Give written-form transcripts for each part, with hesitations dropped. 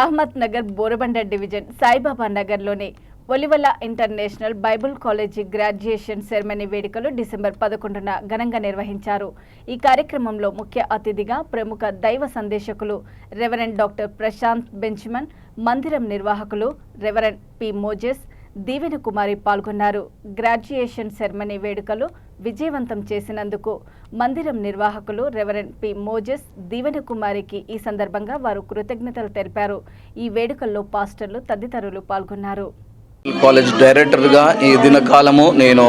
Rahmat Nagar Borabanda division Saibaba నగర్లోని ఒలివల international bible college graduation ceremony వేడుకలు డిసెంబర్ 11న ఘనంగా నిర్వహించారు. ఈ కార్యక్రమంలో ముఖ్య అతిథిగా ప్రముఖ దైవ సందేశకులు రెవరెండ్ డాక్టర్ ప్రశాంత్ బెంచ్మన్, మందిరం నిర్వాహకులు reverend P Moses, Deevena Kumari పాల్గొన్నారు. గ్రాడ్యుయేషన్ సెరమనీ వేడుకలు విజయవంతం చేసినందుకు మందిరం నిర్వాహకులు రెవరెండ్ పి మోజెస్, దీవెన కుమారికి ఈ సందర్భంగా వారు కృతజ్ఞతలు తెలిపారు. ఈ వేడుకల్లో పాస్టర్లు తదితరులు పాల్గొన్నారు. కాలేజ్ డైరెక్టర్గా ఈ దినకాలము నేను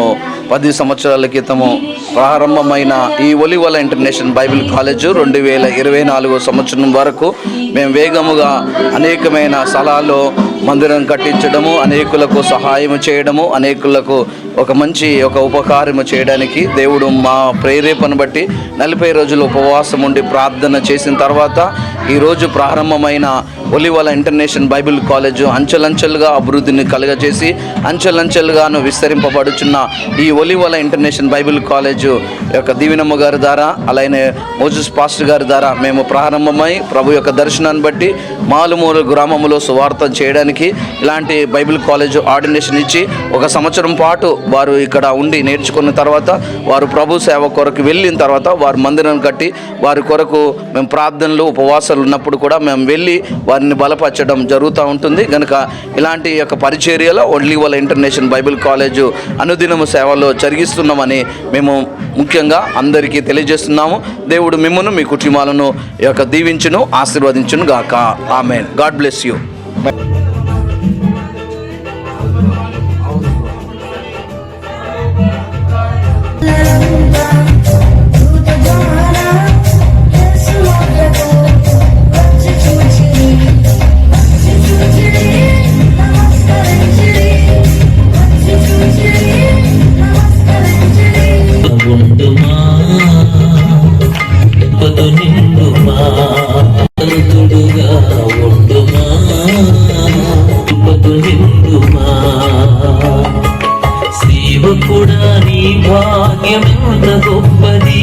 10 సంవత్సరాల క్రితము ప్రారంభమైన ఈ ఒలివల ఇంటర్నేషనల్ బైబిల్ కాలేజు 2024 సంవత్సరం వరకు మేము వేగముగా అనేకమైన స్థలాల్లో మందిరం కట్టించడము, అనేకులకు సహాయం చేయడము, అనేకులకు ఒక మంచి ఉపకారము చేయడానికి దేవుడు మా ప్రేరేపణ బట్టి 40 రోజులు ఉపవాసం ఉండి ప్రార్థన చేసిన తర్వాత ఈరోజు ప్రారంభమైన ఒలివల ఇంటర్నేషనల్ బైబిల్ కాలేజు అంచెలంచెలుగా అభివృద్ధిని కలుగజేసి అంచెలంచెలుగాను విస్తరింపబడుచున్న ఈ ఒలివల ఇంటర్నేషనల్ బైబిల్ కాలేజు యొక్క దీవెనమ్మ గారి ద్వారా, అలానే మోజెస్ పాస్టర్ గారి ద్వారా మేము ప్రారంభమై ప్రభు యొక్క దర్శనాన్ని బట్టి మాలుమూల గ్రామంలో సువార్త చేయడానికి ఇలాంటి బైబిల్ కాలేజు ఆర్డినేషన్ ఇచ్చి 1 సంవత్సరం పాటు వారు ఇక్కడ ఉండి నేర్చుకున్న తర్వాత వారు ప్రభు సేవ కొరకు వెళ్ళిన తర్వాత వారు మందిరం కట్టి వారి కొరకు మేము ప్రార్థనలు ఉపవాసాలు ఉన్నప్పుడు కూడా మేము వెళ్ళి వారిని బలపరచడం జరుగుతూ ఉంటుంది. కనుక ఇలాంటి యొక్క పరిచర్యలో ఒలివల ఇంటర్నేషనల్ బైబిల్ కాలేజు అనుదినము సేవలో జరిగిస్తున్నామని మేము ముఖ్యంగా అందరికీ తెలియజేస్తున్నాము. దేవుడు మిమ్మును మీ కుటుంబాలను యొక్క దీవించును ఆశీర్వదించును గాక. ఆమేన్. God bless you. సేవకుడా నీ భాగ్యమెంత గొప్పది,